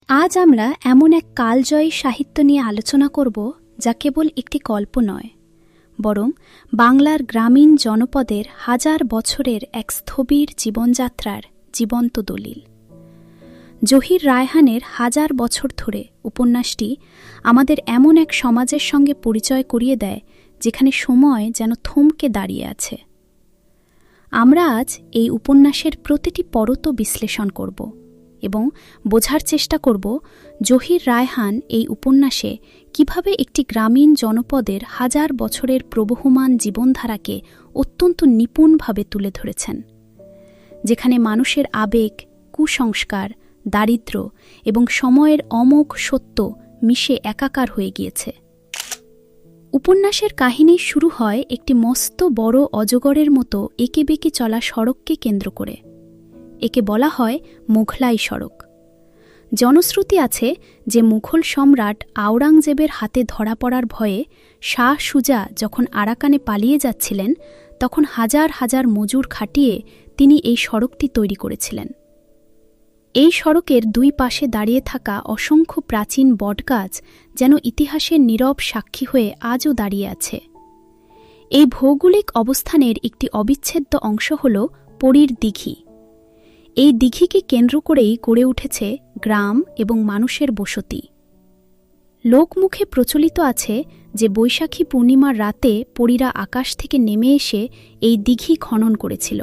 আজ আমরা এমন এক কালজয়ী সাহিত্য নিয়ে আলোচনা করব যা কেবল একটি গল্প নয়, বরং বাংলার গ্রামীণ জনপদের হাজার বছরের এক স্থবির জীবনযাত্রার জীবন্ত দলিল। জহির রায়হানের হাজার বছর ধরে উপন্যাসটি আমাদের এমন এক সমাজের সঙ্গে পরিচয় করিয়ে দেয় যেখানে সময় যেন থমকে দাঁড়িয়ে আছে। আমরা আজ এই উপন্যাসের প্রতিটি পরত বিশ্লেষণ করব এবং বোঝার চেষ্টা করব জহির রায়হান এই উপন্যাসে কিভাবে একটি গ্রামীণ জনপদের হাজার বছরের প্রবহমান জীবনধারাকে অত্যন্ত নিপুণভাবে তুলে ধরেছেন, যেখানে মানুষের আবেগ, কুসংস্কার, দারিদ্র্য এবং সময়ের অমোঘ সত্য মিশে একাকার হয়ে গিয়েছে। উপন্যাসের কাহিনী শুরু হয় একটি মস্ত বড় অজগরের মতো এঁকেবেঁকে চলা সড়ককে কেন্দ্র করে। একে বলা হয় মোঘলাই সড়ক। জনশ্রুতি আছে যে মুঘল সম্রাট আওরঙ্গজেবের হাতে ধরা পড়ার ভয়ে শাহ সুজা যখন আরাকানে পালিয়ে যাচ্ছিলেন, তখন হাজার হাজার মজুর খাটিয়ে তিনি এই সড়কটি তৈরি করেছিলেন। এই সড়কের দুই পাশে দাঁড়িয়ে থাকা অসংখ্য প্রাচীন বটগাছ যেন ইতিহাসের নীরব সাক্ষী হয়ে আজও দাঁড়িয়ে আছে। এই ভৌগোলিক অবস্থানের একটি অবিচ্ছেদ্য অংশ হল পরীর দিঘি। এই দিঘিকে কেন্দ্র করেই গড়ে উঠেছে গ্রাম এবং মানুষের বসতি। লোকমুখে প্রচলিত আছে যে বৈশাখী পূর্ণিমার রাতে পরীরা আকাশ থেকে নেমে এসে এই দিঘি খনন করেছিল।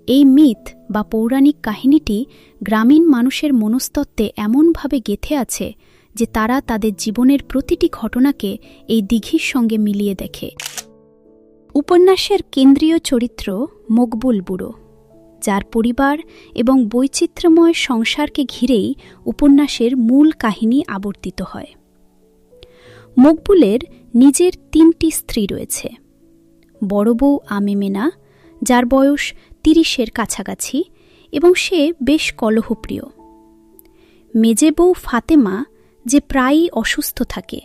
এই মিথ বা পৌরাণিক কাহিনীটি গ্রামীণ মানুষের মনস্তত্ত্বে এমনভাবে গেঁথে আছে যে তারা তাদের জীবনের প্রতিটি ঘটনাকে এই দিঘির সঙ্গে মিলিয়ে দেখে। উপন্যাসের কেন্দ্রীয় চরিত্র মকবুল বুড়ো, যার পরিবার এবং বৈচিত্র্যময় সংসারকে ঘিরেই উপন্যাসের মূল কাহিনী আবর্তিত হয়। মকবুলের নিজের ৩টি স্ত্রী রয়েছে। বড় বউ আমেমেনা, যার বয়স ৩০-এর কাছাকাছি এবং সে বেশ কলহপ্রিয়। মেজে বউ ফাতেমা, যে প্রায়ই অসুস্থ থাকে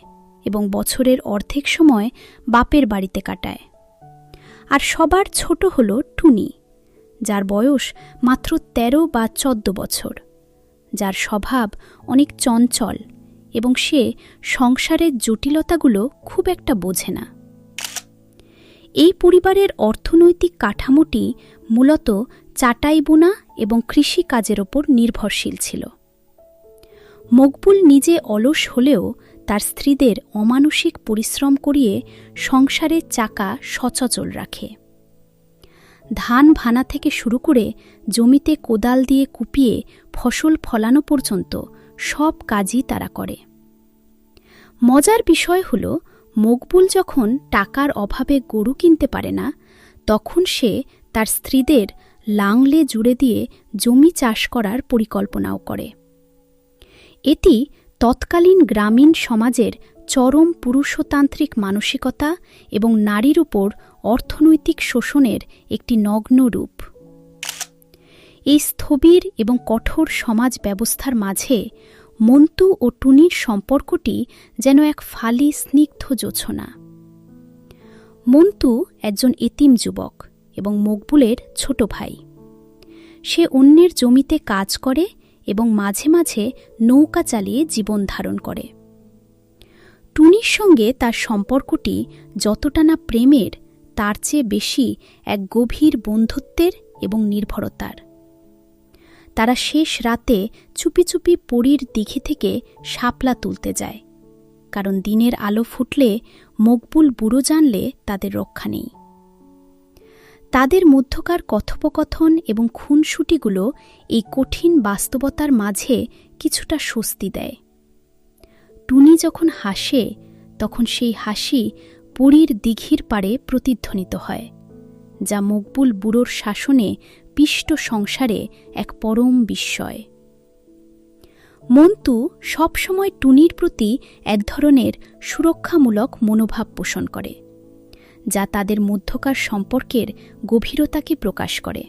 এবং বছরের অর্ধেক সময় বাপের বাড়িতে কাটায়। আর সবার ছোট হল টুনি, যার বয়স মাত্র ১৩ বা ১৪ বছর, যার স্বভাব অনেক চঞ্চল এবং সে সংসারের জটিলতাগুলো খুব একটা বোঝে না। এই পরিবারের অর্থনৈতিক কাঠামোটি মূলত চাটাই বোনা এবং কৃষিকাজের ওপর নির্ভরশীল ছিল। মকবুল নিজে অলস হলেও তার স্ত্রীদের অমানসিক পরিশ্রম করিয়ে সংসারের চাকা সচল রাখে। ধান ভানা থেকে শুরু করে জমিতে কোদাল দিয়ে কুপিয়ে ফসল ফলানো পর্যন্ত সব কাজই তারা করে। মজার বিষয় হল, মকবুল যখন টাকার অভাবে গরু কিনতে পারে না, তখন সে তার স্ত্রীদের লাংলে জুড়ে দিয়ে জমি চাষ করার পরিকল্পনাও করে। এটি তৎকালীন গ্রামীণ সমাজের চরম পুরুষতান্ত্রিক মানসিকতা এবং নারীর উপর অর্থনৈতিক শোষণের একটি নগ্ন রূপ। এই স্থবির এবং কঠোর সমাজ ব্যবস্থার মাঝে মন্তু ও টুনির সম্পর্কটি যেন এক ফালি স্নিগ্ধ জোছনা। মন্তু একজন এতিম যুবক এবং মকবুলের ছোট ভাই। সে অন্যের জমিতে কাজ করে এবং মাঝে মাঝে নৌকা চালিয়ে জীবন ধারণ করে। টুনির সঙ্গে তার সম্পর্কটি যতটা না প্রেমের, তার চেয়ে বেশি এক গভীর বন্ধুত্বের এবং নির্ভরতার। তারা শেষ রাতে চুপি চুপি পরীর দিঘি থেকে শাপলা তুলতে যায়, কারণ দিনের আলো ফুটলে মকবুল বুড়ো জানলে তাদের রক্ষা নেই। তাদের মধ্যকার কথোপকথন এবং খুনসুটিগুলো এই কঠিন বাস্তবতার মাঝে কিছুটা স্বস্তি দেয়। টুনি যখন হাসে, তখন সেই হাসি পরীর দিঘির পাড়ে প্রতিধ্বনিত হয়, যা মকবুল বুড়োর শাসনে পিষ্ট সংসারে এক পরম বিস্ময়। মন্তু সবসময় টুনির প্রতি এক ধরনের সুরক্ষামূলক মনোভাব পোষণ করে, যা তাদের মধ্যকার সম্পর্কের গভীরতাকে প্রকাশ করে।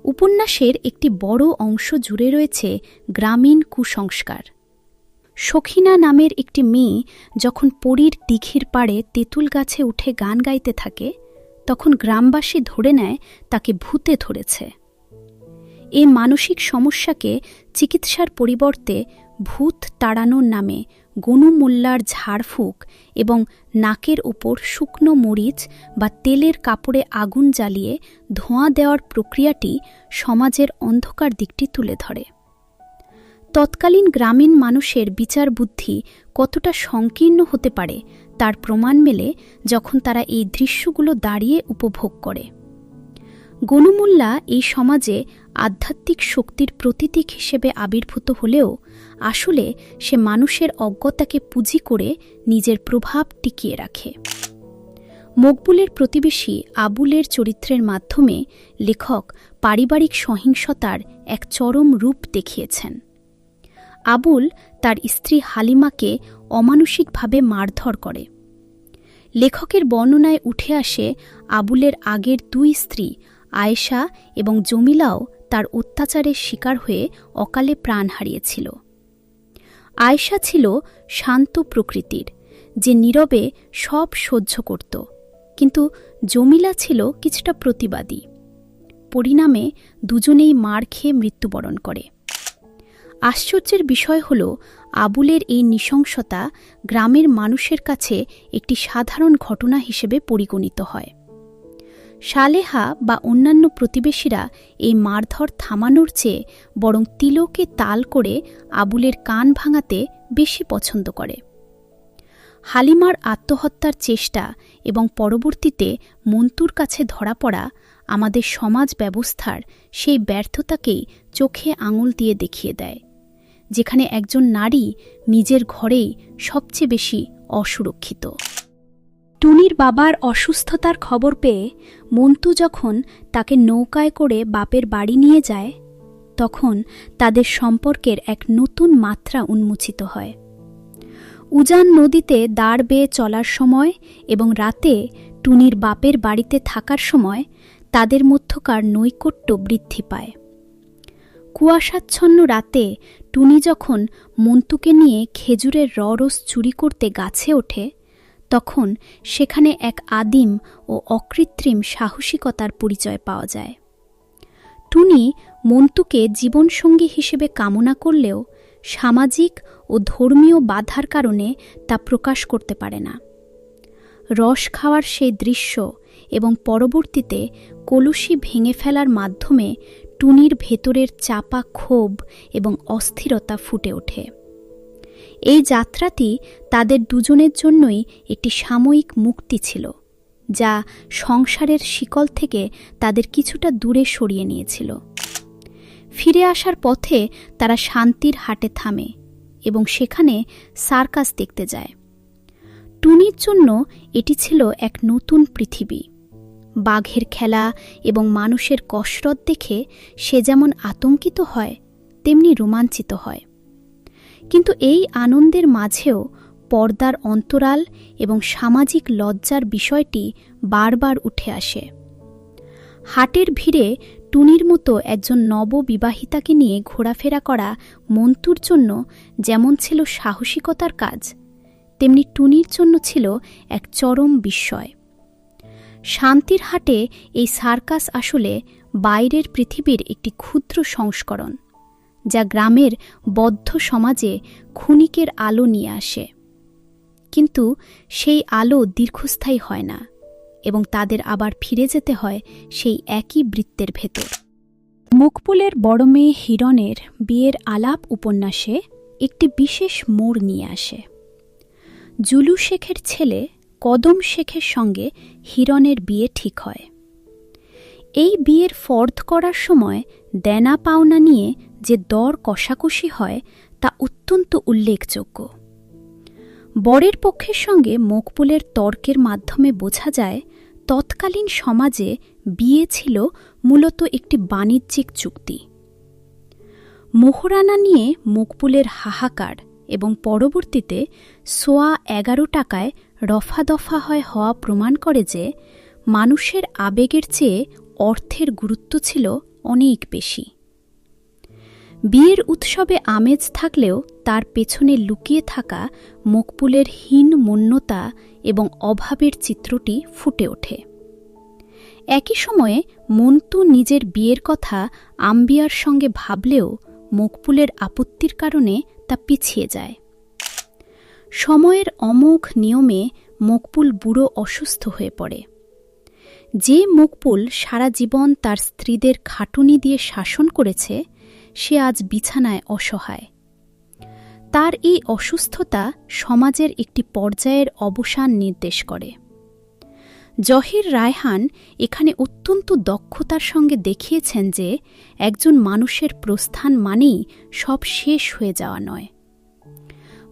উপন্যাসের একটি বড় অংশ জুড়ে রয়েছে গ্রামীণ কুসংস্কার। সখিনা নামের একটি মেয়ে যখন পরীর দিঘির পাড়ে তেঁতুল গাছে উঠে গান গাইতে থাকে, তখন গ্রামবাসী ধরে নেয় তাকে ভূতে ধরেছে। এই মানসিক সমস্যাকে চিকিৎসার পরিবর্তে ভূত তাড়ানোর নামে গনু মোল্লার ঝাড়ফুঁক এবং নাকের ওপর শুকনো মরিচ বা তেলের কাপড়ে আগুন জ্বালিয়ে ধোঁয়া দেওয়ার প্রক্রিয়াটি সমাজের অন্ধকার দিকটি তুলে ধরে। তৎকালীন গ্রামীণ মানুষের বিচার বুদ্ধি কতটা সংকীর্ণ হতে পারে তার প্রমাণ মেলে যখন তারা এই দৃশ্যগুলো দাঁড়িয়ে উপভোগ করে। গনু মোল্লা এই সমাজে আধ্যাত্মিক শক্তির প্রতীক হিসেবে আবির্ভূত হলেও আসলে সে মানুষের অজ্ঞতাকে পুঁজি করে নিজের প্রভাব টিকিয়ে রাখে। মকবুলের প্রতিবেশী আবুলের চরিত্রের মাধ্যমে লেখক পারিবারিক সহিংসতার এক চরম রূপ দেখিয়েছেন। আবুল তার স্ত্রী হালিমাকে অমানুষিকভাবে মারধর করে। লেখকের বর্ণনায় উঠে আসে আবুলের আগের দুই স্ত্রী আয়েশা এবং জমিলাও তার অত্যাচারের শিকার হয়ে অকালে প্রাণ হারিয়েছিল। আয়েশা ছিল শান্ত প্রকৃতির, যে নীরবে সব সহ্য করত, কিন্তু জমিলা ছিল কিছুটা প্রতিবাদী। পরিণামে দুজনেই মার খেয়ে মৃত্যুবরণ করে। আশ্চর্যের বিষয় হল, আবুলের এই নৃশংসতা গ্রামের মানুষের কাছে একটি সাধারণ ঘটনা হিসেবে পরিগণিত হয়। সালেহা বা অন্যান্য প্রতিবেশীরা এই মারধর থামানোর চেয়ে বরং তিলকে তাল করে আবুলের কান ভাঙাতে বেশি পছন্দ করে। হালিমার আত্মহত্যার চেষ্টা এবং পরবর্তীতে মন্তুর কাছে ধরা পড়া আমাদের সমাজ ব্যবস্থার সেই ব্যর্থতাকেই চোখে আঙুল দিয়ে দেখিয়ে দেয়, যেখানে একজন নারী নিজের ঘরেই সবচেয়ে বেশি অসুরক্ষিত। টুনির বাবার অসুস্থতার খবর পেয়ে মন্তু যখন তাকে নৌকায় করে বাপের বাড়ি নিয়ে যায়, তখন তাদের সম্পর্কের এক নতুন মাত্রা উন্মোচিত হয়। উজান নদীতে দাঁড় বেয়ে চলার সময় এবং রাতে টুনির বাপের বাড়িতে থাকার সময় তাদের মধ্যকার নৈকট্য বৃদ্ধি পায়। কুয়াশাচ্ছন্ন রাতে টুনি যখন মন্তুকে নিয়ে খেজুরের রস চুরি করতে গাছে ওঠে, তখন সেখানে এক আদিম ও অকৃত্রিম সাহসিকতার পরিচয় পাওয়া যায়। টুনি মন্তুকে জীবনসঙ্গী হিসেবে কামনা করলেও সামাজিক ও ধর্মীয় বাধার কারণে তা প্রকাশ করতে পারে না। রস খাওয়ার সেই দৃশ্য এবং পরবর্তীতে কলসি ভেঙে ফেলার মাধ্যমে টুনির ভেতরের চাপা ক্ষোভ এবং অস্থিরতা ফুটে ওঠে। এই যাত্রাটি তাদের দুজনের জন্যই একটি সাময়িক মুক্তি ছিল, যা সংসারের শিকল থেকে তাদের কিছুটা দূরে সরিয়ে নিয়েছিল। ফিরে আসার পথে তারা শান্তির হাটে থামে এবং সেখানে সার্কাস দেখতে যায়। টুনির জন্য এটি ছিল এক নতুন পৃথিবী। বাঘের খেলা এবং মানুষের কসরত দেখে সে যেমন আতঙ্কিত হয়, তেমনি রোমাঞ্চিত হয়। কিন্তু এই আনন্দের মাঝেও পর্দার অন্তরাল এবং সামাজিক লজ্জার বিষয়টি বারবার উঠে আসে। হাটের ভিড়ে টুনির মতো একজন নববিবাহিতাকে নিয়ে ঘোরাফেরা করা মন্তুর জন্য যেমন ছিল সাহসিকতার কাজ, তেমনি টুনির জন্য ছিল এক চরম বিস্ময়। শান্তির হাটে এই সার্কাস আসলে বাইরের পৃথিবীর একটি ক্ষুদ্র সংস্করণ, যা গ্রামের বদ্ধ সমাজে ক্ষণিকের আলো নিয়ে আসে। কিন্তু সেই আলো দীর্ঘস্থায়ী হয় না এবং তাদের আবার ফিরে যেতে হয় সেই একই বৃত্তের ভেতর। মকবুলের বড় মেয়ে হিরণের বিয়ের আলাপ উপন্যাসে একটি বিশেষ মোড় নিয়ে আসে। জুলু শেখের ছেলে কদম শেখের সঙ্গে হিরণের বিয়ে ঠিক হয়। এই বিয়ের ফর্দ করার সময় দেনা পাওনা নিয়ে যে দর কষাকষি হয় তা অত্যন্ত উল্লেখযোগ্য। বরের পক্ষের সঙ্গে মকবুলের তর্কের মাধ্যমে বোঝা যায় তৎকালীন সমাজে বিয়ে ছিল মূলত একটি বাণিজ্যিক চুক্তি। মোহরানা নিয়ে মকবুলের হাহাকার এবং পরবর্তীতে সোয়া 11 টাকায় রফাদফা হওয়া প্রমাণ করে যে মানুষের আবেগের চেয়ে অর্থের গুরুত্ব ছিল অনেক বেশি। বিয়ের উৎসবে আমেজ থাকলেও তার পেছনে লুকিয়ে থাকা মকবুলের হীন মন্যতা এবং অভাবের চিত্রটি ফুটে ওঠে। একই সময়ে মন্তু নিজের বিয়ের কথা আম্বিয়ার সঙ্গে ভাবলেও মকবুলের আপত্তির কারণে তা পিছিয়ে যায়। সময়ের অমোঘ নিয়মে মকবুল বুড়ো অসুস্থ হয়ে পড়ে। যে মকবুল সারা জীবন তার স্ত্রীদের খাটুনি দিয়ে শাসন করেছে, সে আজ বিছানায় অসহায়। তার এই অসুস্থতা সমাজের একটি পর্যায়ের অবসান নির্দেশ করে। জহির রায়হান এখানে অত্যন্ত দক্ষতার সঙ্গে দেখিয়েছেন যে একজন মানুষের প্রস্থান মানেই সব শেষ হয়ে যাওয়া নয়।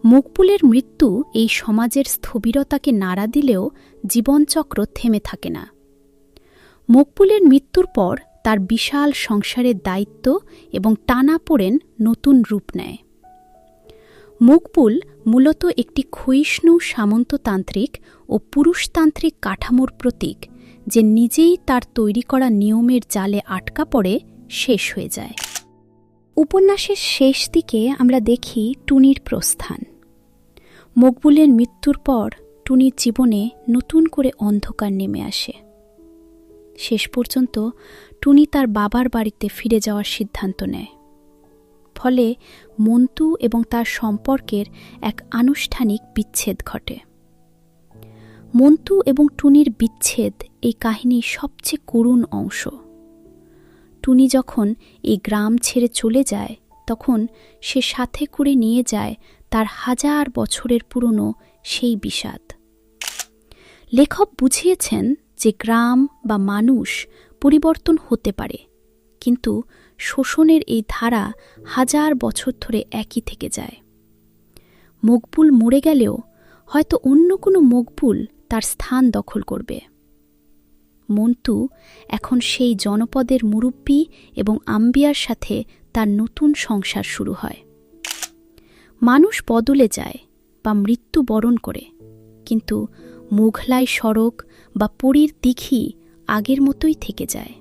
মকবুলের মৃত্যু এই সমাজের স্থবিরতাকে নাড়া দিলেও জীবনচক্র থেমে থাকে না। মকবুলের মৃত্যুর পর তার বিশাল সংসারের দায়িত্ব এবং টানাপোড়েন নতুন রূপ নেয়। মকবুল মূলত একটি ক্ষয়িষ্ণু সামন্ততান্ত্রিক ও পুরুষতান্ত্রিক কাঠামোর প্রতীক, যে নিজেই তার তৈরি করা নিয়মের জালে আটকা পড়ে শেষ হয়ে যায়। উপন্যাসের শেষ দিকে আমরা দেখি টুনির প্রস্থান। মকবুলের মৃত্যুর পর টুনির জীবনে নতুন করে অন্ধকার নেমে আসে। শেষ পর্যন্ত টুনি তার বাবার বাড়িতে ফিরে যাওয়ার সিদ্ধান্ত নেয়। ফলে মন্তু এবং তার সম্পর্কের এক আনুষ্ঠানিক বিচ্ছেদ ঘটে। মন্তু এবং টুনির বিচ্ছেদ এই কাহিনীর সবচেয়ে করুণ অংশ। টুনি যখন এই গ্রাম ছেড়ে চলে যায়, তখন সে সাথে করে নিয়ে যায় তার 1000 বছরের পুরনো সেই বিষাদ। লেখক বুঝিয়েছেন যে গ্রাম বা মানুষ পরিবর্তন হতে পারে, কিন্তু শোষণের এই ধারা 1000 বছর ধরে একই থেকে যায়। মকবুল মরে গেলেও হয়তো অন্য কোনো মকবুল তার স্থান দখল করবে। মন্তু এখন সেই জনপদের মুরব্বী এবং আম্বিয়ার সাথে তার নতুন সংসার শুরু হয়। মানুষ বদলে যায় বা মৃত্যু বরণ করে, কিন্তু মুঘলাই সড়ক বা পুরীর দিঘি আগের মতোই থেকে যায়।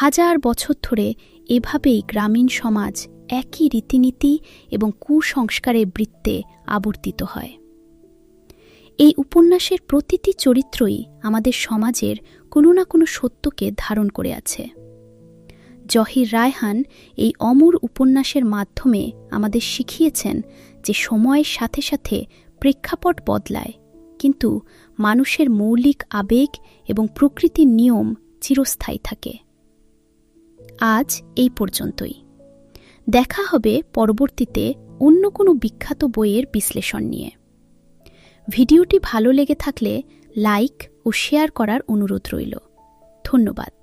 1000 বছর ধরে এভাবেই গ্রামীণ সমাজ একই রীতিনীতি এবং কুসংস্কারের বৃত্তে আবর্তিত হয়। এই উপন্যাসের প্রতিটি চরিত্রই আমাদের সমাজের কোনো না কোনো সত্যকে ধারণ করে আছে। জহির রায়হান এই অমর উপন্যাসের মাধ্যমে আমাদের শিখিয়েছেন যে সময়ের সাথে সাথে প্রেক্ষাপট বদলায়, কিন্তু মানুষের মৌলিক আবেগ এবং প্রকৃতির নিয়ম চিরস্থায়ী থাকে। আজ এই পর্যন্তই। দেখা হবে পরবর্তীতে অন্য কোনো বিখ্যাত বইয়ের বিশ্লেষণ নিয়ে। ভিডিওটি ভালো লেগে থাকলে লাইক ও শেয়ার করার অনুরোধ রইল। ধন্যবাদ।